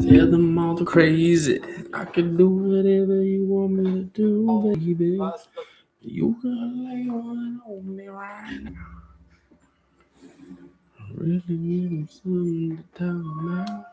Tell them all the crazy. I can do whatever you want me to do, baby. You can lay one on me right now. Really need something to talk about.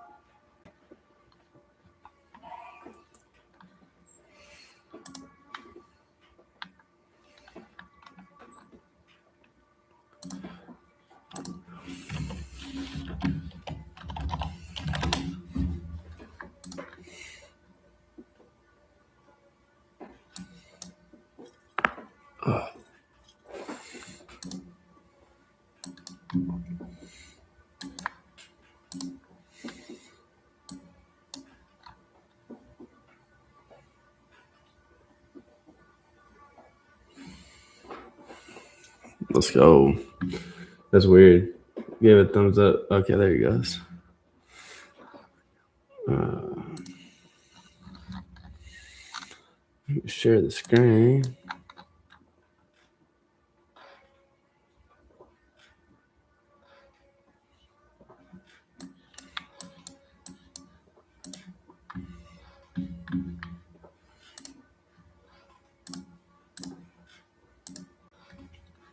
Let's go. That's weird. Give it a thumbs up. Okay, there he goes. Share the screen.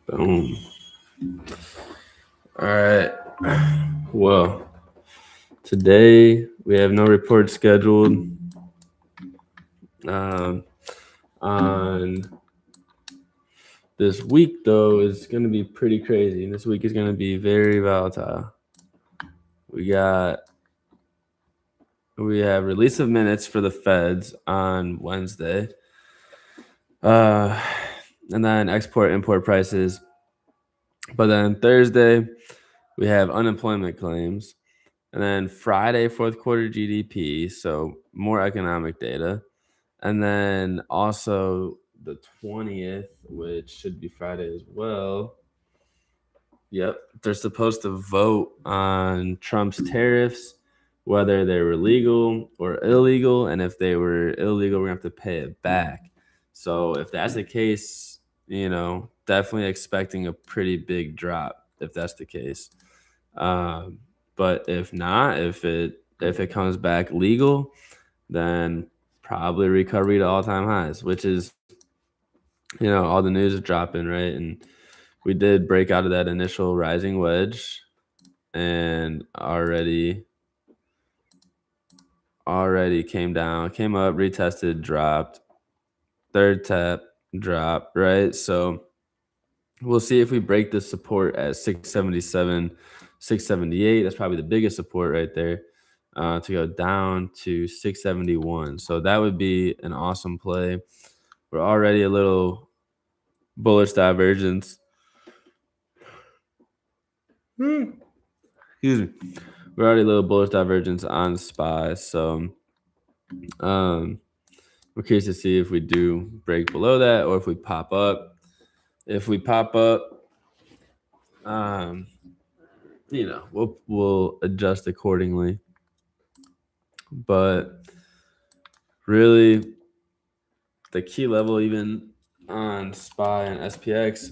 Boom. All right. Well, today we have no report scheduled. On this week, though, is going to be pretty crazy. This week is going to be very volatile. We have release of minutes for the Feds on Wednesday, and then export-import prices. But then Thursday, we have unemployment claims, and then Friday, fourth quarter GDP, so more economic data, and then also the 20th, which should be Friday as well. Yep, they're supposed to vote on Trump's tariffs, whether they were legal or illegal, and if they were illegal, we're gonna have to pay it back. So if that's the case, definitely expecting a pretty big drop if that's the case. But if not, if it comes back legal, then probably recovery to all-time highs, which is, all the news is dropping, right? And we did break out of that initial rising wedge and already came down, came up, retested, dropped, third tap, drop, right? So we'll see if we break the support at 677, 678. That's probably the biggest support right there, to go down to 671. So that would be an awesome play. We're already a little bullish divergence. Excuse me. We're already a little bullish divergence on SPY. So we're curious to see if we do break below that or if we pop up. If we pop up, we'll adjust accordingly. But really, the key level even on SPY and SPX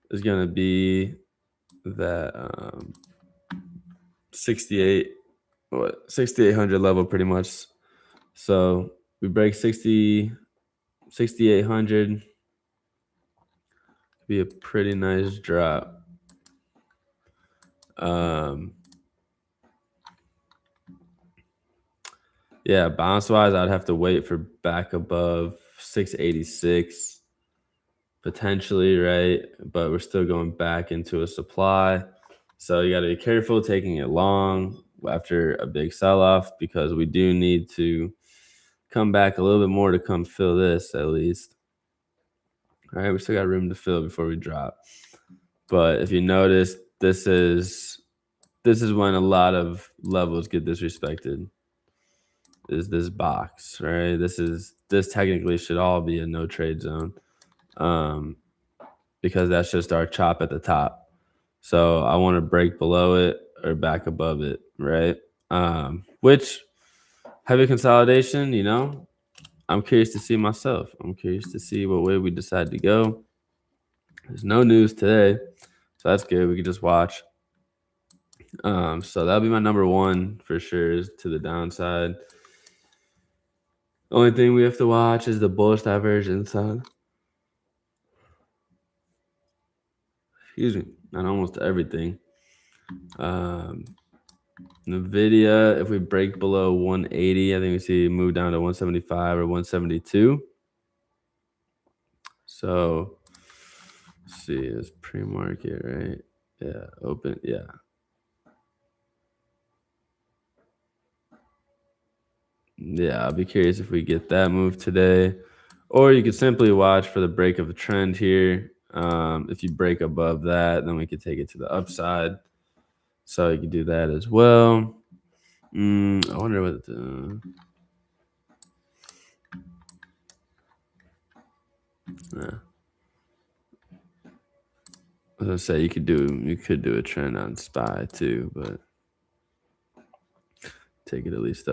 is going to be that 6,800 level pretty much. So we break 6,800, be a pretty nice drop. Yeah, bounce wise, I'd have to wait for back above 686 potentially, right? But we're still going back into a supply. So you got to be careful taking it long after a big sell-off, because we do need to come back a little bit more to come fill this at least. All right, we still got room to fill before we drop. But if you notice, this is when a lot of levels get disrespected. Is this box, right? This technically should all be a no trade zone, because that's just our chop at the top. So I want to break below it or back above it, right? Which heavy consolidation, I'm curious to see myself. I'm curious to see what way we decide to go. There's no news today, so that's good. We can just watch. So that'll be my number one for sure, is to the downside. Only thing we have to watch is the bullish divergence on, excuse me, on almost everything. Nvidia, if we break below 180, I think we see it move down to 175 or 172. So let's see, it's pre-market, right? Yeah, open, yeah. Yeah, I'll be curious if we get that move today. Or you could simply watch for the break of a trend here. If you break above that, then we could take it to the upside. So you could do that as well. I wonder what yeah. As I say, you could do a trend on SPY too, but take it at least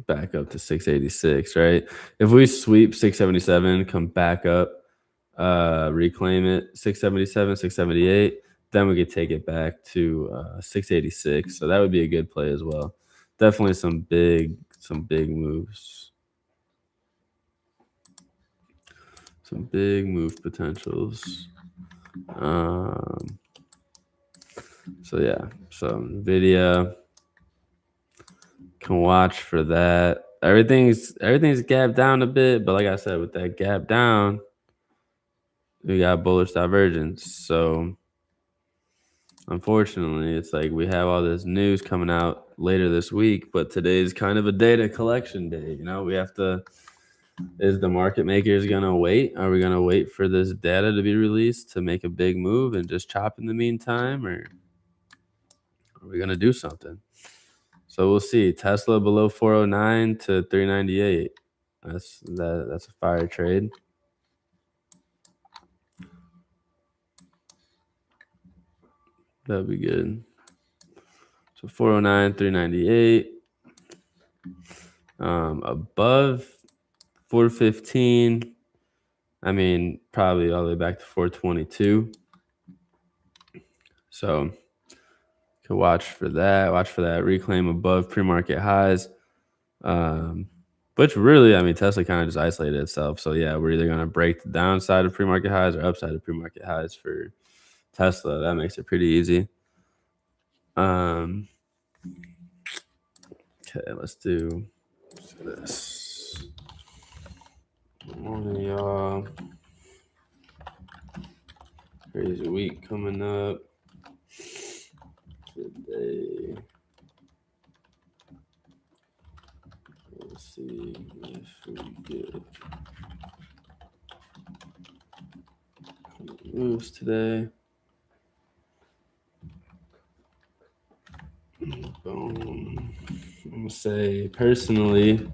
back up to 686, right? If we sweep 677, come back up, reclaim it 677, 678, then we could take it back to 686. So that would be a good play as well. Definitely some big moves. Some big move potentials. So yeah, so Nvidia, can watch for that. Everything's gapped down a bit, but like I said, with that gap down, we got bullish divergence. So unfortunately, it's like we have all this news coming out later this week, but today's kind of a data collection day. You know, we have to. Is the market makers gonna wait? Are we gonna wait for this data to be released to make a big move and just chop in the meantime, or are we gonna do something? So we'll see. Tesla below 409 to 398. That's a fire trade. That'd be good. So 409, 398. Above 415. I mean, probably all the way back to 422. So could watch for that. Watch for that reclaim above pre-market highs. Which really, I mean, Tesla kind of just isolated itself. So yeah, we're either gonna break the downside of pre-market highs or upside of pre-market highs for Tesla. That makes it pretty easy. Okay, let's do this. Good morning, y'all. Crazy week coming up today. Let's see if we get moves today. Boom. I'm gonna say personally,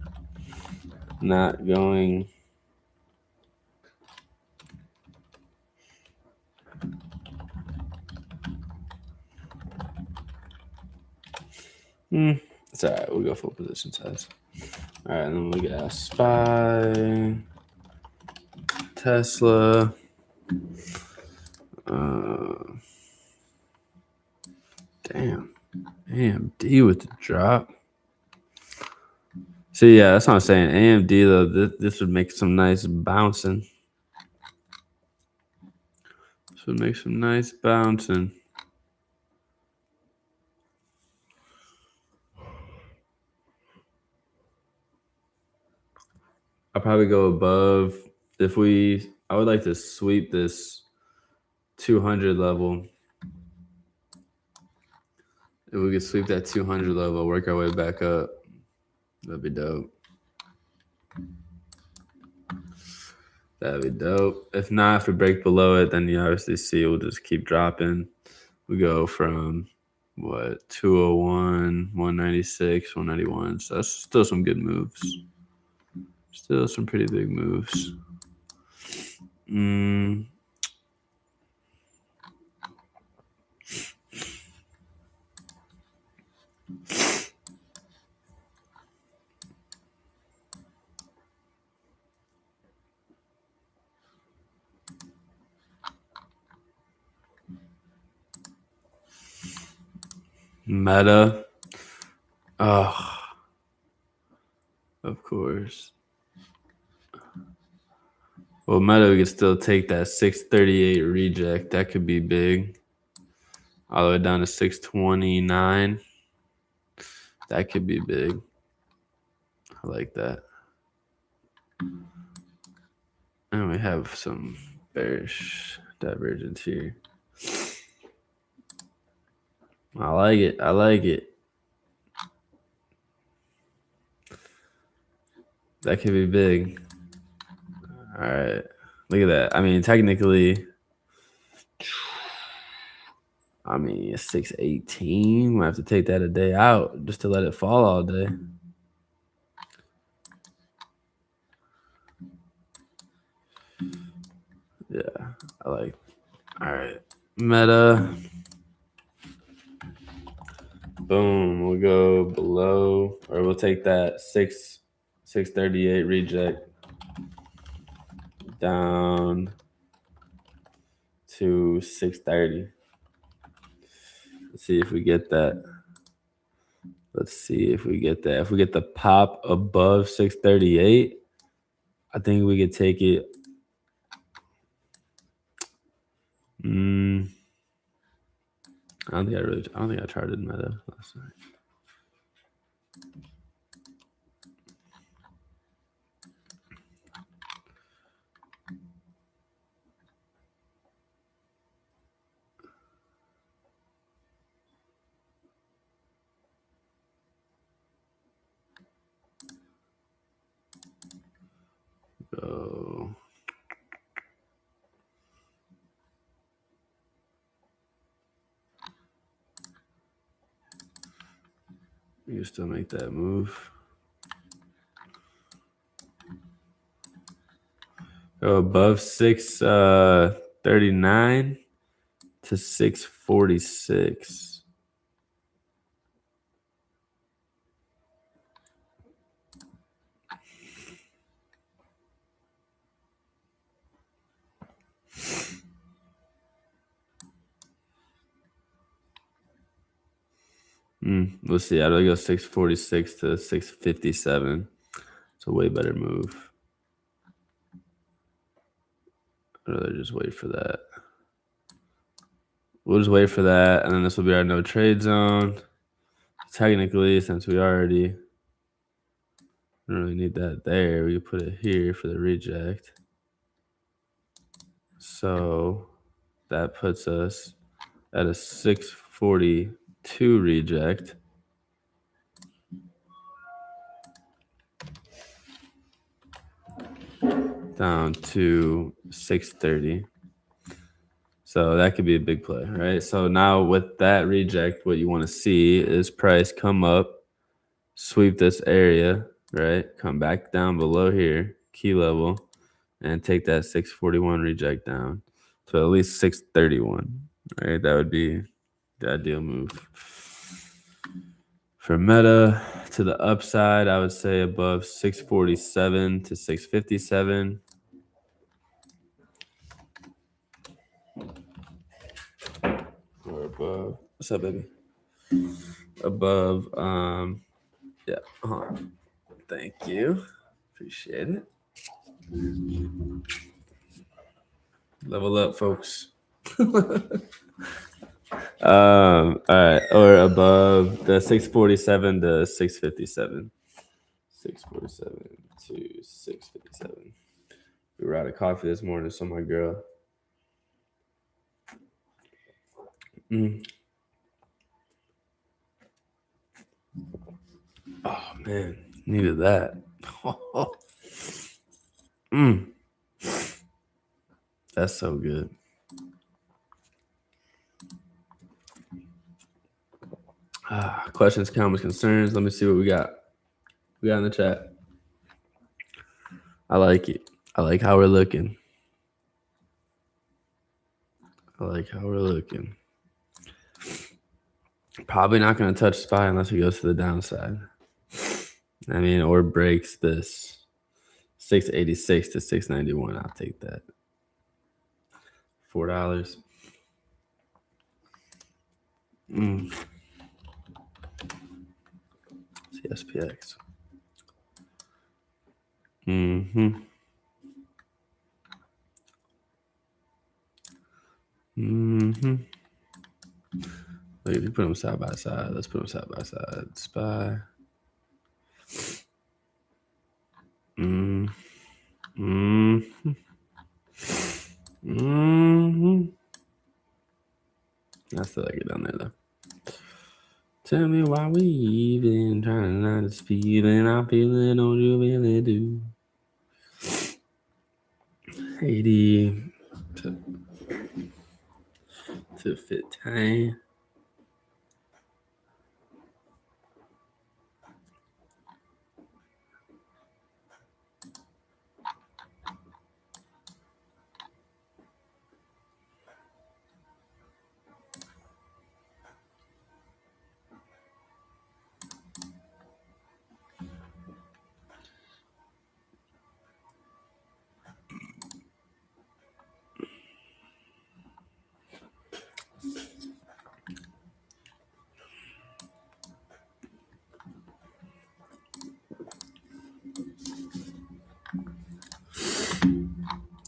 not going. It's all right. We'll go full position size. All right, and then we got SPY, Tesla. Damn, AMD with the drop. See, yeah, that's what I'm saying. AMD though, this would make some nice bouncing. This would make some nice bouncing. I'll probably go above. I would like to sweep this 200 level. If we could sweep that 200 level, work our way back up, that'd be dope. That'd be dope. If not, if we break below it, then you obviously see we'll just keep dropping. We go from 201, 196, 191. So that's still some good moves. Still some pretty big moves. Meta. Oh, of course. Well, Meta we could still take that 638 reject. That could be big. All the way down to 629. That could be big. I like that. And we have some bearish divergence here. I like it. I like it. That could be big. All right. Look at that. I mean, technically, it's 618. We have to take that a day out just to let it fall all day. Yeah, I like. All right, Meta. Boom. We'll go below, or we'll take that 638 reject down to 630. Let's see if we get that. Let's see if we get that. If we get the pop above 638, I think we could take it. I don't think I charted Meta last night. So you can still make that move. Go above 639 to 646. Let's see. I'd rather go 646 to 657. It's a way better move. I'd rather just wait for that. We'll just wait for that, and then this will be our no trade zone. Technically, since we already don't really need that there, we can put it here for the reject. So that puts us at a 642 reject. Down to 630. So that could be a big play, right? So now with that reject, what you want to see is price come up, sweep this area, right? Come back down below here, key level, and take that 641 reject down to at least 631, right? That would be the ideal move. For Meta to the upside, I would say above 647 to 657. Or above. What's up, baby? Above, yeah. Thank you. Appreciate it. Level up, folks. All right, or above the 647 to 657. 647 to 657. We were out of coffee this morning, so my girl. Oh man, needed that. That's so good. Questions, comments, concerns. Let me see what we got. We got in the chat. I like it. I like how we're looking. Probably not going to touch SPY unless it goes to the downside. Or breaks this 686 to 691. I'll take that. $4. SPX. Mm-hmm. Mm-hmm. Look, if you put them side by side, let's put them side by side. SPY. Mm-hmm. Mm-hmm. Mm-hmm. I still like it down there though. Tell me why we even trying to not this feeling I'm feeling, don't you really do? 80 to fit time.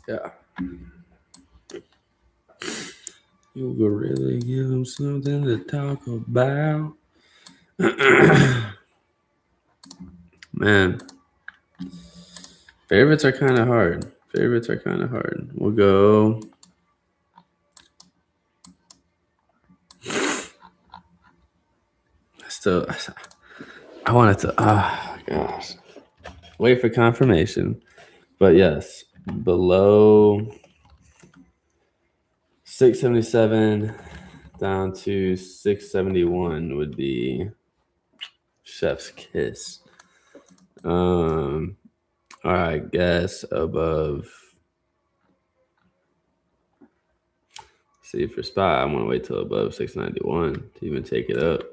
Yeah. You could really give them something to talk about. Man, favorites are kind of hard. We'll go. Still, I wanted to. Gosh. Wait for confirmation. But yes, below 677 down to 671 would be Chef's Kiss. All right, guess above. See, for SPY, I want to wait till above 691 to even take it up.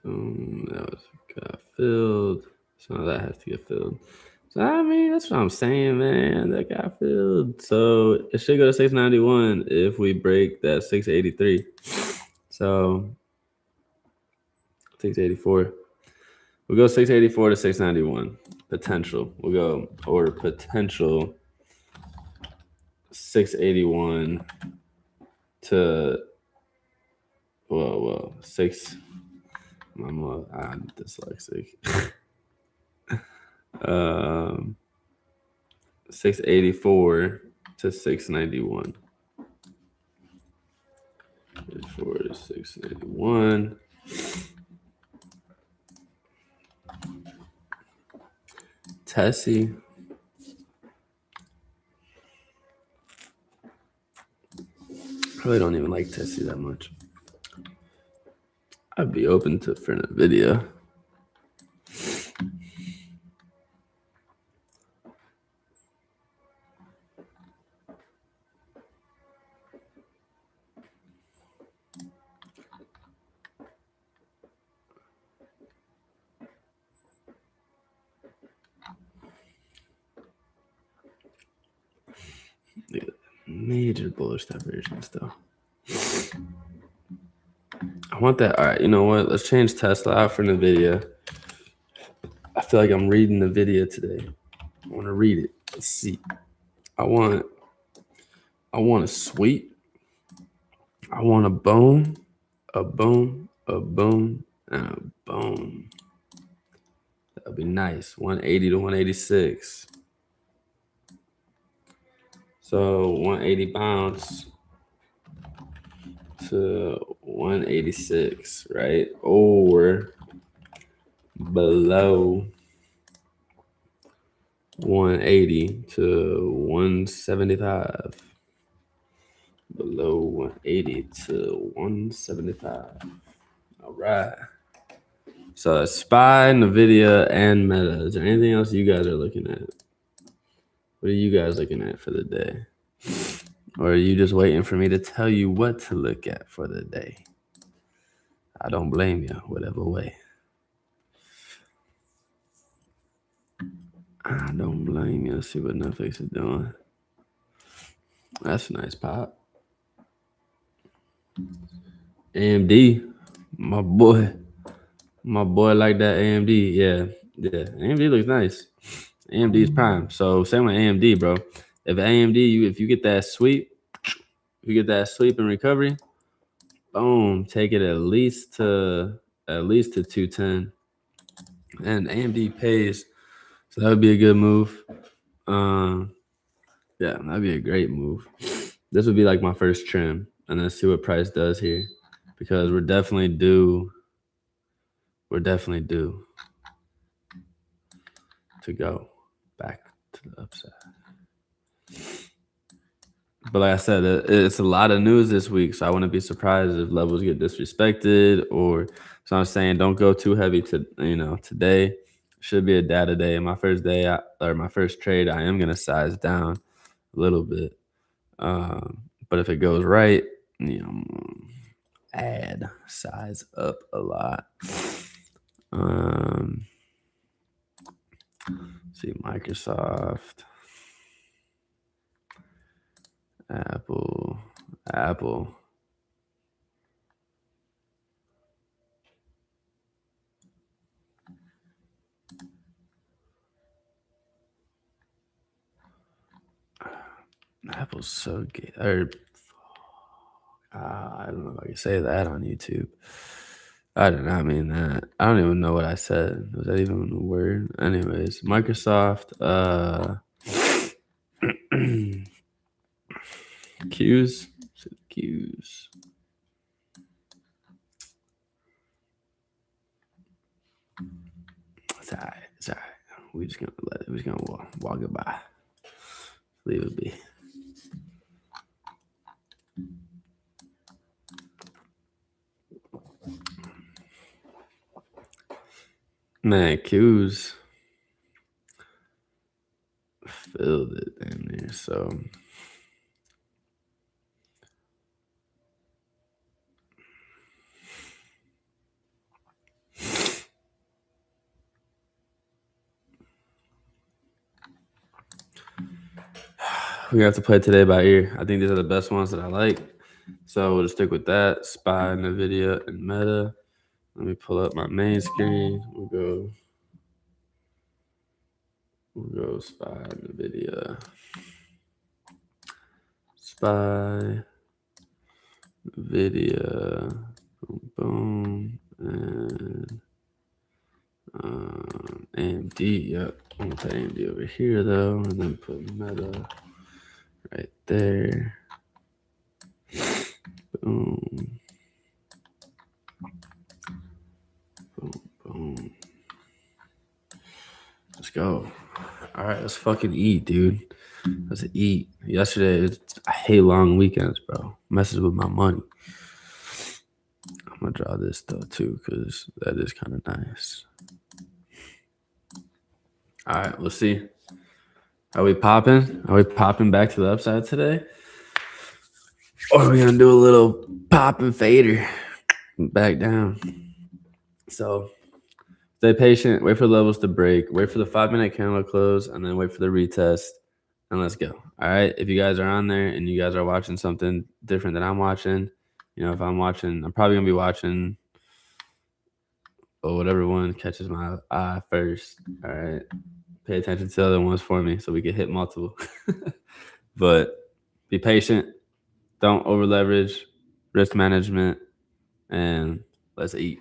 That got filled. So that has to get filled. So I mean, that's what I'm saying, man. That got filled. So it should go to 691 if we break that 683. So 684. We'll go 684 to 691. Potential. We'll go or potential 681 to well, 6. I'm dyslexic. 684 to 691. 84 to 691. Tessie. I really don't even like Tessie that much. I'd be open to for a video. Major bullish diversions though. I want that. All right, you know what? Let's change Tesla out for NVIDIA. I feel like I'm reading NVIDIA today. I want to read it. Let's see. I want a sweep. I want a bone, a bone, a bone, and a bone. That'd be nice. 180 to 186. So 180 bounce to 186, right? Or below 180 to 175. Below 180 to 175. All right. So that's SPY, NVIDIA, and Meta. Is there anything else you guys are looking at? What are you guys looking at for the day? Or are you just waiting for me to tell you what to look at for the day? I don't blame you, whatever way. I don't blame you. Let's see what Netflix is doing. That's a nice pop. AMD, my boy. My boy like that AMD. Yeah. AMD looks nice. AMD is prime. So same with AMD, bro. If AMD, if you get that sweep, and recovery, boom, take it at least to 210. And AMD pays, so that would be a good move. Yeah, that'd be a great move. This would be like my first trim, and then see what price does here, because we're definitely due. We're definitely due to go back to the upside. But like I said, it's a lot of news this week, so I wouldn't be surprised if levels get disrespected. Or so I'm saying, don't go too heavy today. Should be a data day. My first day or my first trade, I am gonna size down a little bit. But if it goes right, add size up a lot. See Microsoft, Apple. Apple's so good. I don't know if I can say that on YouTube. I did not mean that. I don't even know what I said. Was that even a word? Anyways, Microsoft. Q's. Q's. It's alright. We're just gonna walk it by. Leave it be. Man, Q's filled it damn near. So we have to play today by ear. I think these are the best ones that I like. So we'll just stick with that. SPY, NVIDIA, and Meta. Let me pull up my main screen. We'll go SPY, NVIDIA. SPY, NVIDIA, boom, and AMD. Yep, I'm gonna put AMD over here though, and then put Meta right there. Boom. Boom. Let's go. All right, let's fucking eat, dude. Let's eat. Yesterday, I hate long weekends, bro. Messes with my money. I'm gonna draw this though too, because that is kind of nice. All right, we'll see. Are we popping? Are we popping back to the upside today? Or are we gonna do a little pop and fader back down? So stay patient, wait for the levels to break, wait for the 5-minute candle close, and then wait for the retest, and let's go. All right. If you guys are on there and you guys are watching something different than I'm watching, if I'm watching, I'm probably gonna be watching whatever one catches my eye first. All right. Pay attention to the other ones for me so we can hit multiple. But be patient. Don't over leverage, risk management, and let's eat.